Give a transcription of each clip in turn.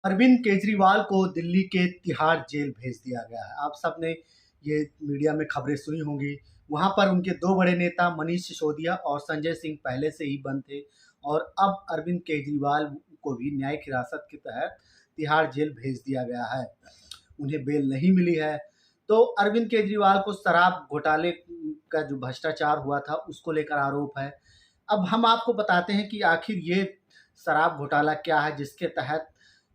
अरविंद केजरीवाल को दिल्ली के तिहाड़ जेल भेज दिया गया है। आप सबने ये मीडिया में खबरें सुनी होंगी। वहाँ पर उनके दो बड़े नेता मनीष सिसोदिया और संजय सिंह पहले से ही बंद थे और अब अरविंद केजरीवाल को भी न्यायिक हिरासत के तहत तिहाड़ जेल भेज दिया गया है। उन्हें बेल नहीं मिली है। तो अरविंद केजरीवाल को शराब घोटाले का जो भ्रष्टाचार हुआ था उसको लेकर आरोप है। अब हम आपको बताते हैं कि आखिर ये शराब घोटाला क्या है, जिसके तहत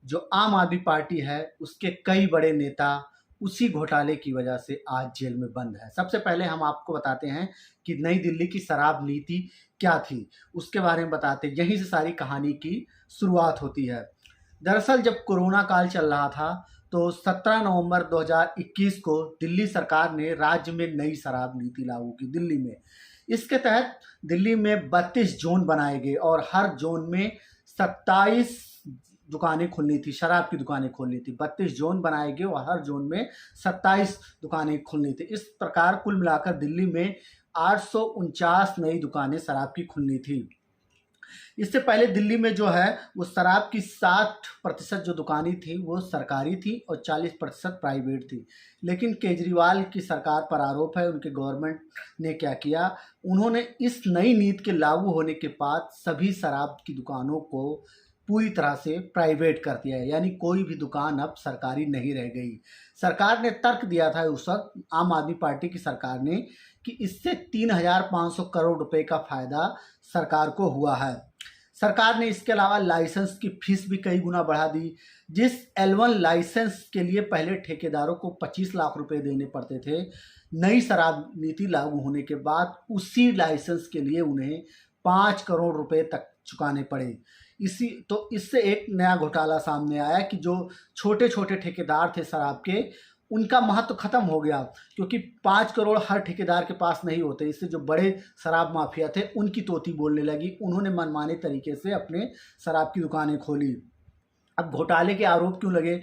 जो आम आदमी पार्टी है उसके कई बड़े नेता उसी घोटाले की वजह से आज जेल में बंद है। सबसे पहले हम आपको बताते हैं कि नई दिल्ली की शराब नीति क्या थी, उसके बारे में बताते हैं। यहीं से सारी कहानी की शुरुआत होती है। दरअसल जब कोरोना काल चल रहा था तो 17 नवंबर 2021 को दिल्ली सरकार ने राज्य में नई शराब नीति लागू की दिल्ली में। इसके तहत दिल्ली में 32 जोन बनाए गए और हर जोन में 27 दुकानें खुलनी थी, शराब की दुकानें खोलनी थी। 32 जोन बनाए गए और हर जोन में 27 दुकानें खुलनी थी। इस प्रकार कुल मिलाकर दिल्ली में 849 नई दुकानें शराब की खुलनी थी। इससे पहले दिल्ली में जो है वो शराब की 60% जो दुकानें थी वो सरकारी थी और 40% प्राइवेट थी। लेकिन केजरीवाल की सरकार पर आरोप है, उनके गवर्नमेंट ने क्या किया, उन्होंने इस नई नीति के लागू होने के बाद सभी शराब की दुकानों को पूरी तरह से प्राइवेट कर दिया है, यानी कोई भी दुकान अब सरकारी नहीं रह गई। सरकार ने तर्क दिया था उस वक्त, आम आदमी पार्टी की सरकार ने, कि इससे 3,500 करोड़ रुपए का फायदा सरकार को हुआ है। सरकार ने इसके अलावा लाइसेंस की फीस भी कई गुना बढ़ा दी। जिस L1 लाइसेंस के लिए पहले ठेकेदारों को 25 लाख रुपए देने पड़ते थे, नई शराब नीति लागू होने के बाद उसी लाइसेंस के लिए उन्हें 5 करोड़ रुपए तक चुकाने पड़े। इससे एक नया घोटाला सामने आया कि जो छोटे छोटे ठेकेदार थे शराब के, उनका महत्व खत्म हो गया, क्योंकि 5 करोड़ हर ठेकेदार के पास नहीं होते। इससे जो बड़े शराब माफिया थे उनकी तोती बोलने लगी, उन्होंने मनमाने तरीके से अपने शराब की दुकानें खोली। अब घोटाले के आरोप क्यों लगे?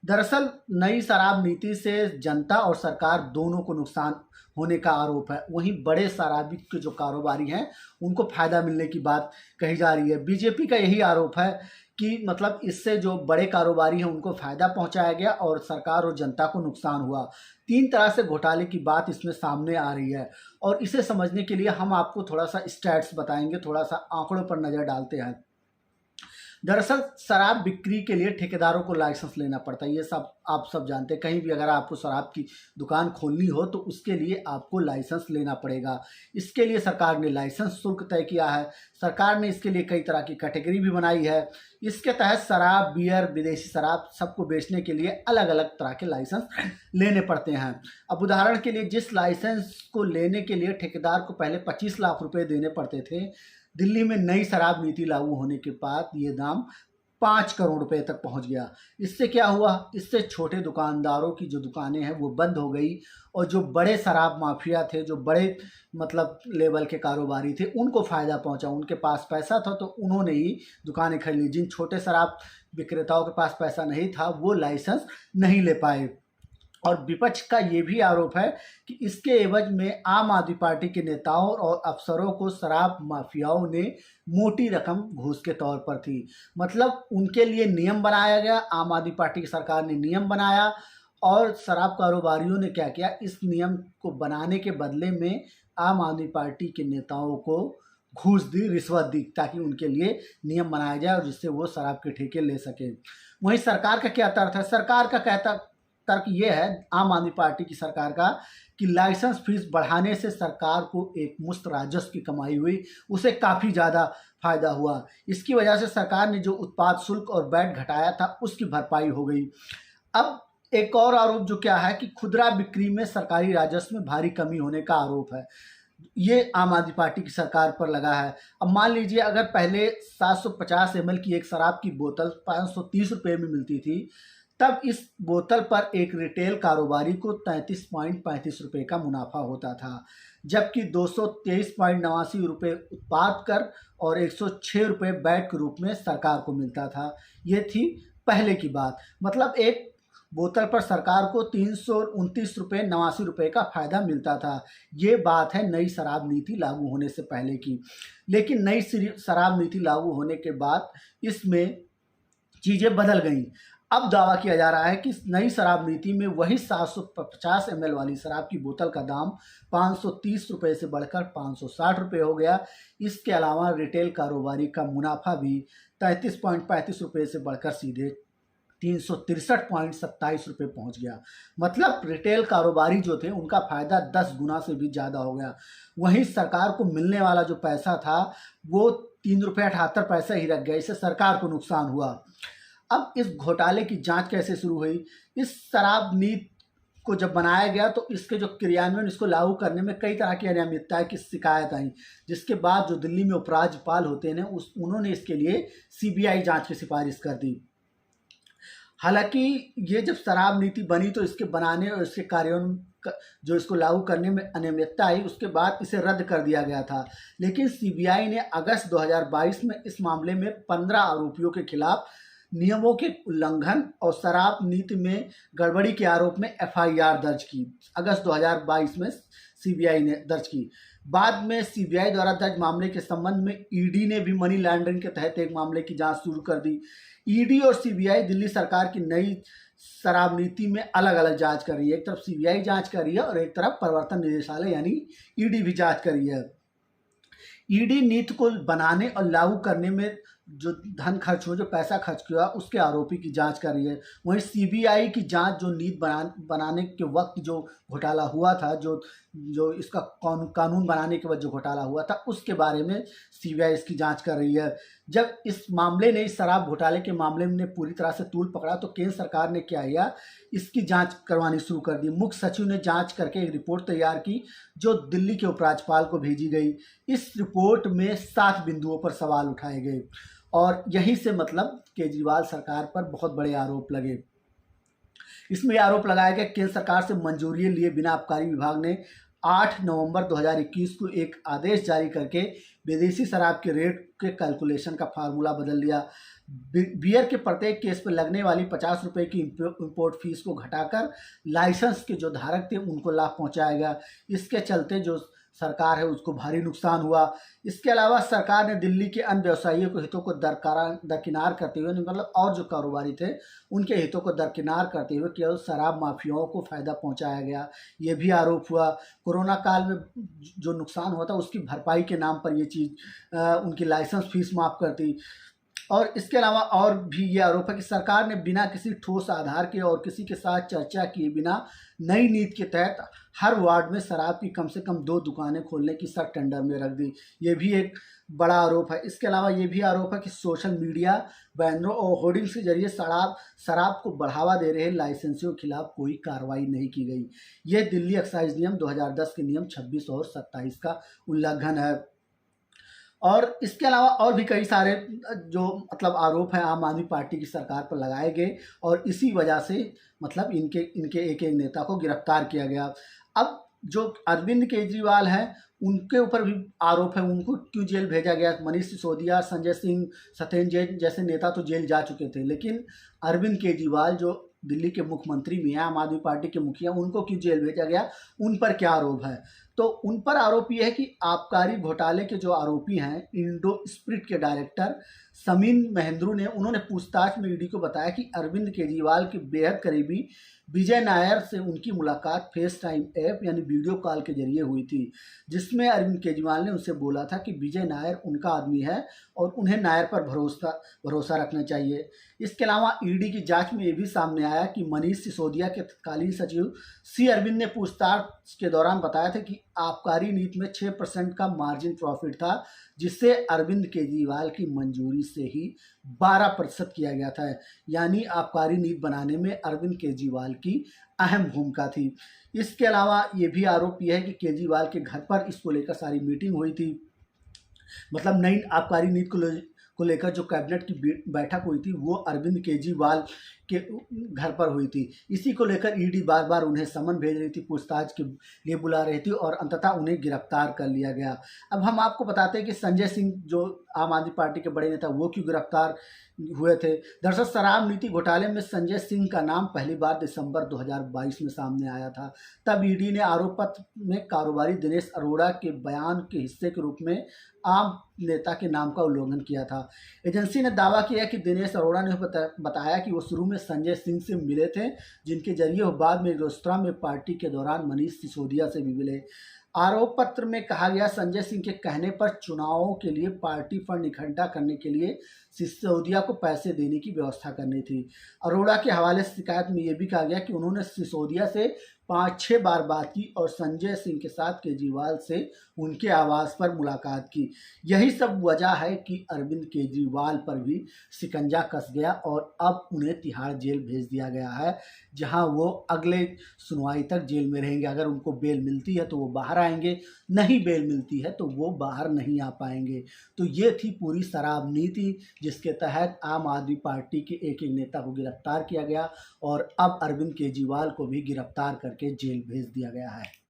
दरअसल नई शराब नीति से जनता और सरकार दोनों को नुकसान होने का आरोप है। वहीं बड़े शराबी के जो कारोबारी हैं उनको फायदा मिलने की बात कही जा रही है। बीजेपी का यही आरोप है कि मतलब इससे जो बड़े कारोबारी हैं उनको फायदा पहुंचाया गया और सरकार और जनता को नुकसान हुआ। तीन तरह से घोटाले की बात इसमें सामने आ रही है और इसे समझने के लिए हम आपको थोड़ा सा स्टैट्स बताएंगे, थोड़ा सा आंकड़ों पर नजर डालते हैं। दरअसल शराब बिक्री के लिए ठेकेदारों को लाइसेंस लेना पड़ता है, ये सब आप सब जानते हैं। कहीं भी अगर आपको शराब की दुकान खोलनी हो तो उसके लिए आपको लाइसेंस लेना पड़ेगा। इसके लिए सरकार ने लाइसेंस शुल्क तय किया है। सरकार ने इसके लिए कई तरह की कैटेगरी भी बनाई है। इसके तहत शराब, बियर, विदेशी शराब सबको बेचने के लिए अलग अलग तरह के लाइसेंस लेने पड़ते हैं। अब उदाहरण के लिए जिस लाइसेंस को लेने के लिए ठेकेदार को पहले 25 लाख रुपए देने पड़ते थे, दिल्ली में नई शराब नीति लागू होने के बाद ये दाम 5 करोड़ रुपए तक पहुंच गया। इससे क्या हुआ? इससे छोटे दुकानदारों की जो दुकानें हैं वो बंद हो गई और जो बड़े शराब माफिया थे, जो बड़े मतलब लेवल के कारोबारी थे, उनको फ़ायदा पहुंचा। उनके पास पैसा था तो उन्होंने ही दुकानें खरीद ली। जिन छोटे शराब विक्रेताओं के पास पैसा नहीं था वो लाइसेंस नहीं ले पाए। और विपक्ष का ये भी आरोप है कि इसके एवज में आम आदमी पार्टी के नेताओं और अफसरों को शराब माफियाओं ने मोटी रकम घूस के तौर पर थी। मतलब उनके लिए नियम बनाया गया, आम आदमी पार्टी की सरकार ने नियम बनाया और शराब कारोबारियों ने क्या किया, इस नियम को बनाने के बदले में आम आदमी पार्टी के नेताओं को घूस दी, रिश्वत दी, ताकि उनके लिए नियम बनाया जाए और जिससे वो शराब के ठेके ले सके। वहीं सरकार का क्या तर्क है? सरकार का कहता तर्क ये है, आम आदमी पार्टी की सरकार का, कि लाइसेंस फीस बढ़ाने से सरकार को एक मुश्त राजस्व की कमाई हुई, उसे काफ़ी ज़्यादा फायदा हुआ। इसकी वजह से सरकार ने जो उत्पाद शुल्क और वैट घटाया था उसकी भरपाई हो गई। अब एक और आरोप जो क्या है कि खुदरा बिक्री में सरकारी राजस्व में भारी कमी होने का आरोप है। ये आम आदमी पार्टी की सरकार पर लगा है। अब मान लीजिए अगर पहले 750 ml की एक शराब की बोतल 530 रुपये में मिलती थी, तब इस बोतल पर एक रिटेल कारोबारी को 33.35 रुपये का मुनाफा होता था, जबकि 223.89 रुपये उत्पाद कर और 106 रुपये वैट के रूप में सरकार को मिलता था। ये थी पहले की बात। मतलब एक बोतल पर सरकार को 329 रुपये 89 रुपये का फायदा मिलता था। ये बात है नई शराब नीति लागू होने से पहले की। लेकिन नई शराब नीति लागू होने के बाद इसमें चीज़ें बदल गईं। अब दावा किया जा रहा है कि नई शराब नीति में वही 750 ml वाली शराब की बोतल का दाम 530 रुपये से बढ़कर 560 रुपये हो गया। इसके अलावा रिटेल कारोबारी का मुनाफा भी 33.35 रुपये से बढ़कर सीधे 363.27 रुपये पहुँच गया। मतलब रिटेल कारोबारी जो थे उनका फ़ायदा 10 गुना से भी ज़्यादा हो गया। वहीं सरकार को मिलने वाला जो पैसा था वो 3 रुपये 78 पैसे ही रख गया। इससे सरकार को नुकसान हुआ। अब इस घोटाले की जांच कैसे शुरू हुई? इस शराब नीति को जब बनाया गया तो इसके जो क्रियान्वयन, इसको लागू करने में कई तरह की अनियमितताएं की शिकायत आई, जिसके बाद जो दिल्ली में उपराज्यपाल होते हैं उन्होंने इसके लिए सीबीआई जांच की सिफारिश कर दी। हालांकि ये जब शराब नीति बनी तो इसके बनाने और इसके कार्यान्वयन जो इसको लागू करने में अनियमितता आई, उसके बाद इसे रद्द कर दिया गया था। लेकिन सीबीआई ने अगस्त 2022 में इस मामले में 15 आरोपियों के खिलाफ नियमों के उल्लंघन और शराब नीति में गड़बड़ी के आरोप में एफआईआर दर्ज की। अगस्त 2022 में सीबीआई ने दर्ज की। बाद में सीबीआई द्वारा दर्ज मामले के संबंध में ईडी ने भी मनी लॉन्ड्रिंग के तहत एक मामले की जांच शुरू कर दी। ईडी और सीबीआई दिल्ली सरकार की नई शराब नीति में अलग अलग जांच कर रही है। एक तरफ सीबीआई जांच कर रही है और एक तरफ प्रवर्तन निदेशालय यानी ईडी भी जांच कर रही है। ईडी नीति को बनाने और लागू करने में जो धन खर्च हुआ, जो पैसा खर्च किया, उसके आरोपी की जांच कर रही है। वहीं सीबीआई की जांच जो नीति बनाने के वक्त जो घोटाला हुआ था, जो इसका कानून बनाने के वक्त जो घोटाला हुआ था, उसके बारे में सीबीआई इसकी जांच कर रही है। जब इस मामले ने, इस शराब घोटाले के मामले में पूरी तरह से तूल पकड़ा तो केंद्र सरकार ने क्या किया, इसकी जांच करवानी शुरू कर दी। मुख्य सचिव ने जांच करके एक रिपोर्ट तैयार की जो दिल्ली के उपराज्यपाल को भेजी गई। इस रिपोर्ट में 7 बिंदुओं पर सवाल उठाए गए और यहीं से मतलब केजरीवाल सरकार पर बहुत बड़े आरोप लगे। इसमें आरोप लगाया गया केंद्र सरकार से मंजूरी लिए बिना आबकारी विभाग ने 8 नवंबर 2021 को एक आदेश जारी करके विदेशी शराब के रेट के कैलकुलेशन का फार्मूला बदल दिया। बियर के प्रत्येक केस पर लगने वाली 50 रुपये की इंपोर्ट फीस को घटाकर लाइसेंस के जो धारक थे उनको लाभ पहुंचाया गया। इसके चलते जो सरकार है उसको भारी नुकसान हुआ। इसके अलावा सरकार ने दिल्ली के अन्य व्यवसायियों के हितों को दरकिनार करते हुए, मतलब और जो कारोबारी थे उनके हितों को दरकिनार करते हुए केवल शराब माफियाओं को फायदा पहुंचाया गया, ये भी आरोप हुआ। कोरोना काल में जो नुकसान हुआ था उसकी भरपाई के नाम पर ये चीज़ उनकी लाइसेंस फीस माफ़ कर दी। और इसके अलावा और भी ये आरोप है कि सरकार ने बिना किसी ठोस आधार के और किसी के साथ चर्चा किए बिना नई नीति के तहत हर वार्ड में शराब की कम से कम 2 दुकानें खोलने की शर्त टेंडर में रख दी। ये भी एक बड़ा आरोप है। इसके अलावा ये भी आरोप है कि सोशल मीडिया, बैनरों और होर्डिंग्स के जरिए शराब को बढ़ावा दे रहे लाइसेंसियों के खिलाफ कोई कार्रवाई नहीं की गई। ये दिल्ली एक्साइज नियम 2010 के नियम 26 और 27 का उल्लंघन है। और इसके अलावा और भी कई सारे जो मतलब आरोप हैं आम आदमी पार्टी की सरकार पर लगाए गए और इसी वजह से मतलब इनके एक एक नेता को गिरफ्तार किया गया। अब जो अरविंद केजरीवाल हैं उनके ऊपर भी आरोप है, उनको क्यों जेल भेजा गया। मनीष सिसोदिया, संजय सिंह, सत्येंद्र जैन जैसे नेता तो जेल जा चुके थे, लेकिन अरविंद केजरीवाल जो दिल्ली के मुख्यमंत्री भी हैं, आम आदमी पार्टी के मुखिया, उनको क्यों जेल भेजा गया, उन पर क्या आरोप है? तो उन पर आरोप यह है कि आबकारी घोटाले के जो आरोपी हैं इंडो स्पिरिट के डायरेक्टर समीन महेंद्रू ने, उन्होंने पूछताछ में ईडी को बताया कि अरविंद केजरीवाल के बेहद करीबी विजय नायर से उनकी मुलाकात फेस टाइम ऐप यानी वीडियो कॉल के जरिए हुई थी, जिसमें अरविंद केजरीवाल ने उनसे बोला था कि विजय नायर उनका आदमी है और उन्हें नायर पर भरोसा रखना चाहिए। इसके अलावा ईडी की जांच में ये भी सामने आया कि मनीष सिसोदिया के तत्कालीन सचिव सी अरविंद ने पूछताछ के दौरान बताया था कि आबकारी नीति में 6% का मार्जिन प्रॉफिट था, जिससे अरविंद केजरीवाल की मंजूरी से ही 12% किया गया था। यानी आबकारी नीति बनाने में अरविंद केजरीवाल की अहम भूमिका थी। इसके अलावा ये भी आरोप यह है कि केजरीवाल के घर पर इसको लेकर सारी मीटिंग हुई थी, मतलब नई आबकारी नीति को लेकर जो कैबिनेट की बैठक हुई थी वो अरविंद केजरीवाल के घर पर हुई थी। इसी को लेकर ईडी बार बार उन्हें समन भेज रही थी, पूछताछ के लिए बुला रही थी और अंततः उन्हें गिरफ्तार कर लिया गया। अब हम आपको बताते हैं कि संजय सिंह जो आम आदमी पार्टी के बड़े नेता, वो क्यों गिरफ्तार हुए थे। दरअसल शराब नीति घोटाले में संजय सिंह का नाम पहली बार दिसंबर 2022 में सामने आया था। तब ईडी ने आरोप पत्र में कारोबारी दिनेश अरोड़ा के बयान के हिस्से के रूप में आम नेता के नाम का उल्लंघन किया था। एजेंसी ने दावा किया कि दिनेश अरोड़ा ने बताया कि वो शुरू में संजय सिंह से मिले थे, जिनके जरिए वो बाद में रेस्तरां में पार्टी के दौरान मनीष सिसोदिया से भी मिले। आरोप पत्र में कहा गया, संजय सिंह के कहने पर चुनावों के लिए पार्टी फंड इकट्ठा करने के लिए सिसोदिया को पैसे देने की व्यवस्था करनी थी। अरोड़ा के हवाले से शिकायत में यह भी कहा गया कि उन्होंने सिसोदिया से 5-6 बार बात की और संजय सिंह के साथ केजरीवाल से उनके आवास पर मुलाकात की। यही सब वजह है कि अरविंद केजरीवाल पर भी शिकंजा कस गया और अब उन्हें तिहाड़ जेल भेज दिया गया है, जहां वो अगले सुनवाई तक जेल में रहेंगे। अगर उनको बेल मिलती है तो वो बाहर आएंगे, नहीं बेल मिलती है तो वो बाहर नहीं आ पाएंगे। तो ये थी पूरी शराब नीति, जिसके तहत आम आदमी पार्टी के एक नेता को गिरफ्तार किया गया और अब अरविंद केजरीवाल को भी गिरफ्तार करके जेल भेज दिया गया है।